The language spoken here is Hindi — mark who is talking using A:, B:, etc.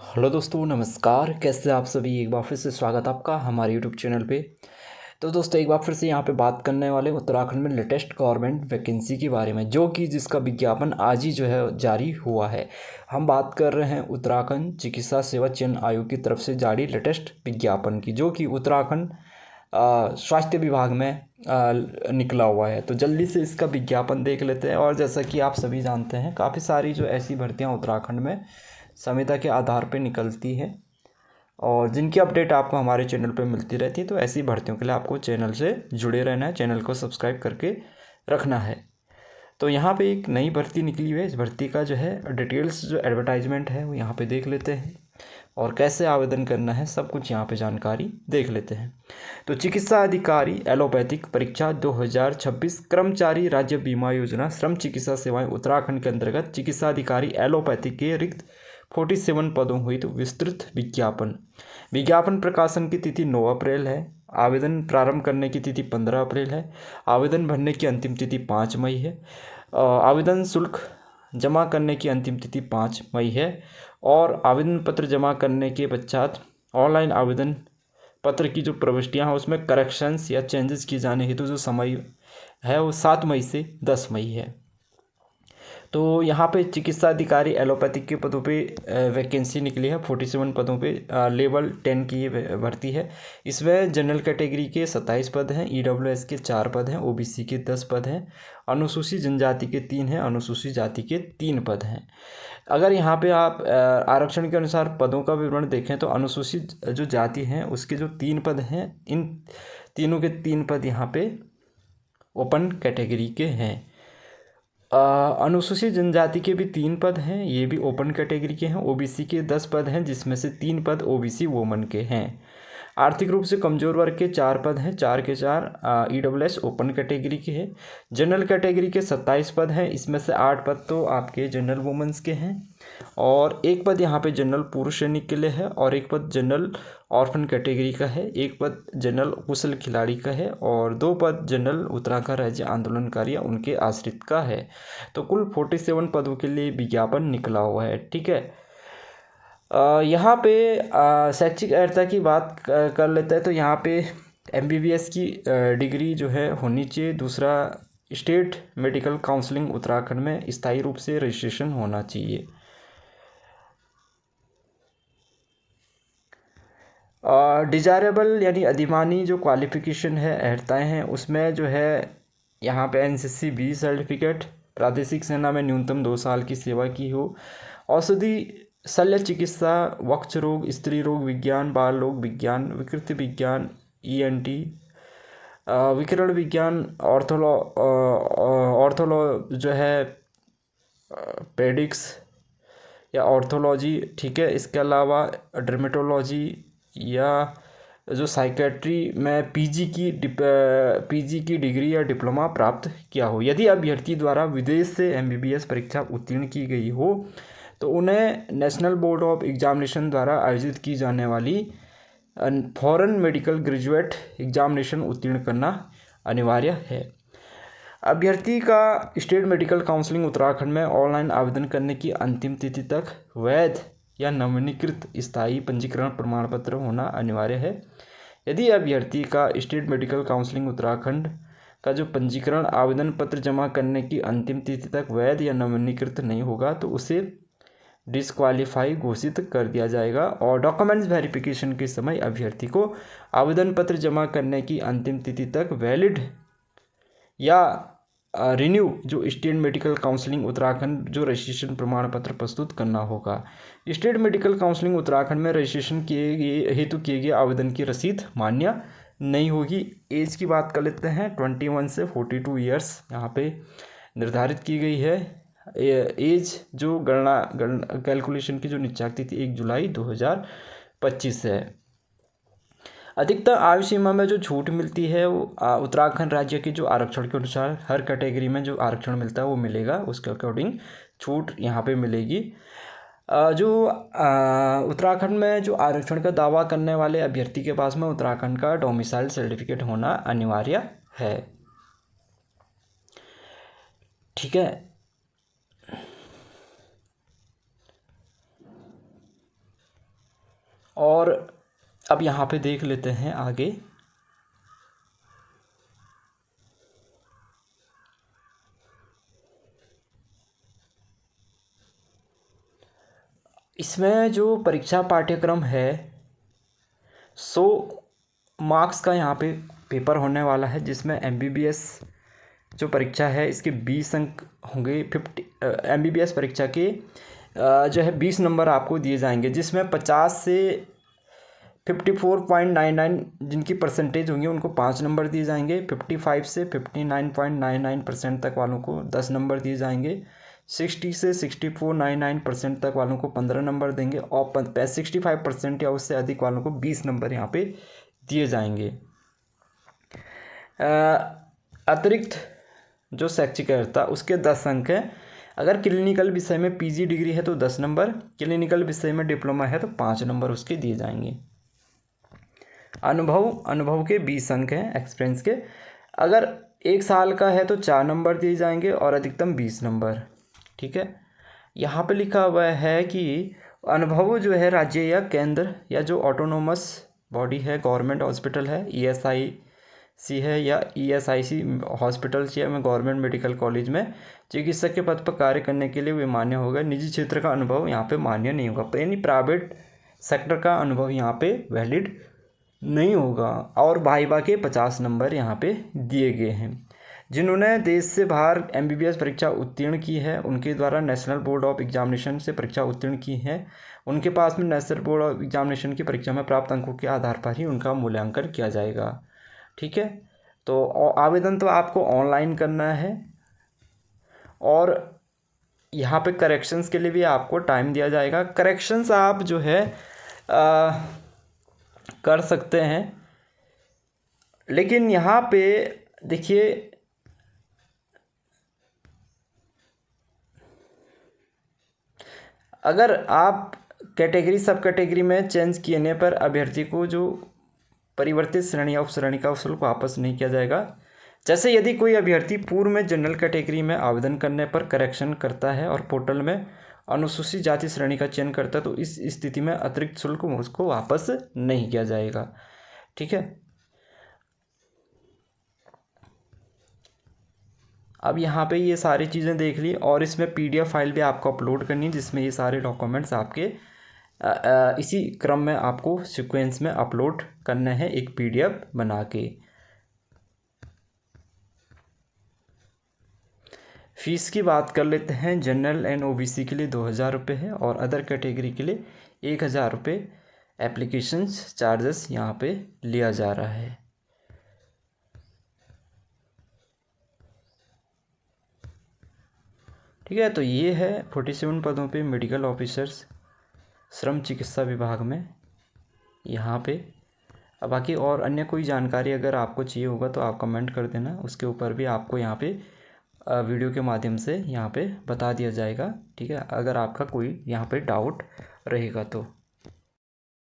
A: हेलो दोस्तों, नमस्कार। कैसे आप सभी? एक बार फिर से स्वागत आपका हमारे यूट्यूब चैनल पे। तो दोस्तों, एक बार फिर से यहाँ पे बात करने वाले उत्तराखंड में लेटेस्ट गवर्नमेंट वैकेंसी के बारे में, जो कि जिसका विज्ञापन आज ही जो है जारी हुआ है। हम बात कर रहे हैं उत्तराखंड चिकित्सा सेवा चयन आयोग की तरफ से जारी लेटेस्ट विज्ञापन की, जो कि उत्तराखंड स्वास्थ्य विभाग में निकला हुआ है। तो जल्दी से इसका विज्ञापन देख लेते हैं। और जैसा कि आप सभी जानते हैं, काफ़ी सारी जो ऐसी भर्तियां उत्तराखंड में संविदा के आधार पर निकलती है और जिनकी अपडेट आपको हमारे चैनल पर मिलती रहती है। तो ऐसी भर्तियों के लिए आपको चैनल से जुड़े रहना है, चैनल को सब्सक्राइब करके रखना है। तो यहाँ पे एक नई भर्ती निकली हुई है। इस भर्ती का जो है डिटेल्स, जो एडवर्टाइजमेंट है, वो यहाँ पे देख लेते हैं और कैसे आवेदन करना है सब कुछ यहाँ पे जानकारी देख लेते हैं। तो चिकित्सा अधिकारी एलोपैथिक परीक्षा 2026 कर्मचारी राज्य बीमा योजना श्रम चिकित्सा सेवाएं उत्तराखंड के अंतर्गत चिकित्सा अधिकारी एलोपैथिक के रिक्त 47 पदों हुई तो विस्तृत विज्ञापन। विज्ञापन प्रकाशन की तिथि 9 अप्रैल है। आवेदन प्रारंभ करने की तिथि 15 अप्रैल है। आवेदन भरने की अंतिम तिथि 5 मई है। आवेदन शुल्क जमा करने की अंतिम तिथि 5 मई है। और आवेदन पत्र जमा करने के पश्चात ऑनलाइन आवेदन पत्र की जो प्रविष्टियाँ हैं उसमें करेक्शंस या चेंजेस किए जाने हेतु जो समय है वो 7 मई से 10 मई है। तो यहाँ पे चिकित्सा अधिकारी एलोपैथिक के पदों पे वैकेंसी निकली है। 47 पदों पे लेवल 10 की ये भर्ती है। इसमें जनरल कैटेगरी के 27 पद हैं, ईडब्ल्यूएस के 4 पद हैं, ओबीसी के 10 पद हैं, अनुसूचित जनजाति के 3 हैं, अनुसूचित जाति के 3 पद हैं। अगर यहाँ पे आप आरक्षण के अनुसार पदों का विवरण देखें तो अनुसूचित जो जाति हैं उसके जो 3 पद हैं, इन तीनों के 3 पद यहाँ पे ओपन कैटेगरी के हैं। अनुसूचित जनजाति के भी 3 पद हैं, ये भी ओपन कैटेगरी के हैं। ओबीसी के 10 पद हैं, जिसमें से 3 पद ओबीसी वोमन के हैं। आर्थिक रूप से कमजोर वर्ग के 4 पद हैं, 4 के 4 ईडब्ल्यूएस ओपन कैटेगरी के हैं। जनरल कैटेगरी के 27 पद हैं, इसमें से 8 पद तो आपके जनरल वुमेंस के हैं और 1 पद यहाँ पे जनरल पुरुष सैनिक के लिए है और 1 पद जनरल ऑर्फन कैटेगरी का है, 1 पद जनरल कुशल खिलाड़ी का है और 2 पद जनरल उत्तराखंड राज्य आंदोलनकारी या उनके आश्रित का है। तो कुल 47 पदों के लिए विज्ञापन निकला हुआ है। ठीक है। यहाँ पे शैक्षिक अर्हता की बात कर लेते हैं। तो यहाँ पे एमबीबीएस की डिग्री जो है होनी चाहिए। दूसरा, स्टेट मेडिकल काउंसलिंग उत्तराखंड में स्थायी रूप से रजिस्ट्रेशन होना चाहिए। डिजायरेबल यानी अधिमानी जो क्वालिफिकेशन है, अर्हताएँ हैं, उसमें जो है यहाँ पे एनसीसी बी सर्टिफिकेट, प्रादेशिक सेना में न्यूनतम 2 साल की सेवा की हो, औषधि शल्य चिकित्सा, वक्ष रोग, स्त्री रोग विज्ञान, बाल रोग विज्ञान, विकृति विज्ञान, ईएनटी, विकिरण विज्ञान, ऑर्थोलॉ जो है पेडिक्स या ऑर्थोलॉजी। ठीक है। इसके अलावा डर्मेटोलॉजी या जो साइकेट्री में पीजी की डिग्री या डिप्लोमा प्राप्त किया हो। यदि अभ्यर्थी द्वारा विदेश से एमबीबीएस परीक्षा उत्तीर्ण की गई हो तो उन्हें नेशनल बोर्ड ऑफ एग्जामिनेशन द्वारा आयोजित की जाने वाली फॉरेन मेडिकल ग्रेजुएट एग्जामिनेशन उत्तीर्ण करना अनिवार्य है। अभ्यर्थी का स्टेट मेडिकल काउंसलिंग उत्तराखंड में ऑनलाइन आवेदन करने की अंतिम तिथि तक वैध या नवीनीकृत स्थायी पंजीकरण प्रमाण पत्र होना अनिवार्य है। यदि अभ्यर्थी का स्टेट मेडिकल काउंसलिंग उत्तराखंड का जो पंजीकरण आवेदन पत्र जमा करने की अंतिम तिथि तक वैध या नवीनीकृत नहीं होगा तो उसे डिस्क्वालीफाई घोषित कर दिया जाएगा। और डॉक्यूमेंट्स वेरिफिकेशन के समय अभ्यर्थी को आवेदन पत्र जमा करने की अंतिम तिथि तक वैलिड या रिन्यू जो स्टेट मेडिकल काउंसलिंग उत्तराखंड जो रजिस्ट्रेशन प्रमाण पत्र प्रस्तुत करना होगा। स्टेट मेडिकल काउंसलिंग उत्तराखंड में रजिस्ट्रेशन किए गए हेतु किए गए आवेदन की रसीद मान्य नहीं होगी। एज की बात कर लेते हैं। 21 से 42 ईयर्स यहाँ पे निर्धारित की गई है। एज जो गणना कैलकुलेशन की जो निश्चाक तिथि 1 जुलाई 2025 है। अधिकतर आयु सीमा में जो छूट मिलती है वो उत्तराखंड राज्य के जो आरक्षण के अनुसार हर कैटेगरी में जो आरक्षण मिलता है वो मिलेगा, उसके अकॉर्डिंग छूट यहाँ पे मिलेगी। जो उत्तराखंड में जो आरक्षण का दावा करने वाले अभ्यर्थी के पास में उत्तराखंड का डोमिसाइल सर्टिफिकेट होना अनिवार्य है। ठीक है। और अब यहाँ पे देख लेते हैं आगे। इसमें जो परीक्षा पाठ्यक्रम है 100 मार्क्स का यहाँ पे पेपर होने वाला है, जिसमें MBBS जो परीक्षा है इसके 20 अंक होंगे। 50 MBBS परीक्षा के जो है 20 नंबर आपको दिए जाएंगे, जिसमें 50 से 54.99 जिनकी परसेंटेज होंगी उनको 5 नंबर दिए जाएंगे। 55 से 59.99% तक वालों को 10 नंबर दिए जाएंगे। 60 से 64.99% तक वालों को 15 नंबर देंगे और 65% या उससे अधिक वालों को 20 नंबर यहाँ पे दिए जाएंगे। अतिरिक्त जो शैक्षिक अर्हता उसके 10 अंक हैं। अगर क्लिनिकल विषय में PG डिग्री है तो 10 नंबर, क्लिनिकल विषय में डिप्लोमा है तो 5 नंबर उसके दिए जाएंगे। अनुभव के 20 अंक हैं एक्सपीरियंस के। अगर 1 साल का है तो 4 नंबर दिए जाएंगे और अधिकतम 20 नंबर। ठीक है, यहाँ पे लिखा हुआ है कि अनुभव जो है राज्य या केंद्र या जो ऑटोनोमस बॉडी है, गवर्नमेंट हॉस्पिटल है, ESIC है या ESIC हॉस्पिटल या में गवर्नमेंट मेडिकल कॉलेज में चिकित्सक के पद पर कार्य करने के लिए वे मान्य होगा। निजी क्षेत्र का अनुभव यहाँ पे मान्य नहीं होगा, यानी प्राइवेट सेक्टर का अनुभव यहाँ पे वैलिड नहीं होगा। और भाईबा के 50 नंबर यहाँ पे दिए गए हैं। जिन्होंने देश से बाहर MBBS परीक्षा उत्तीर्ण की है, उनके द्वारा नेशनल बोर्ड ऑफ एग्जामिनेशन से परीक्षा उत्तीर्ण की है, उनके पास में नेशनल बोर्ड ऑफ एग्जामिनेशन की परीक्षा में प्राप्त अंकों के आधार पर ही उनका मूल्यांकन किया जाएगा। ठीक है, तो आवेदन तो आपको ऑनलाइन करना है और यहाँ पे करेक्शंस के लिए भी आपको टाइम दिया जाएगा। करेक्शंस आप जो है कर सकते हैं, लेकिन यहाँ पे देखिए अगर आप कैटेगरी सब कैटेगरी में चेंज किए पर अभ्यर्थी को जो परिवर्तित श्रेणी या उपश्रेणी का शुल्क वापस नहीं किया जाएगा। जैसे यदि कोई अभ्यर्थी पूर्व में जनरल कैटेगरी में आवेदन करने पर करेक्शन करता है और पोर्टल में अनुसूचित जाति श्रेणी का चयन करता है तो इस स्थिति में अतिरिक्त शुल्क उसको वापस नहीं किया जाएगा। ठीक है, अब यहाँ पे ये सारी चीज़ें देख ली और इसमें PDF फाइल भी आपको अपलोड करनी है, जिसमें ये सारे डॉक्यूमेंट्स आपके इसी क्रम में आपको सीक्वेंस में अपलोड करना है एक PDF बना के। फीस की बात कर लेते हैं। जनरल एंड OBC के लिए 2000 रुपये है और अदर कैटेगरी के लिए 1000 रुपये एप्लीकेशन चार्जेस यहाँ पे लिया जा रहा है। ठीक है, तो ये है 47 पदों पे मेडिकल ऑफिसर्स श्रम चिकित्सा विभाग में यहाँ पे। अब बाकी और अन्य कोई जानकारी अगर आपको चाहिए होगा तो आप कमेंट कर देना, उसके ऊपर भी आपको यहाँ पे वीडियो के माध्यम से यहाँ पे बता दिया जाएगा। ठीक है, अगर आपका कोई यहाँ पे डाउट रहेगा तो।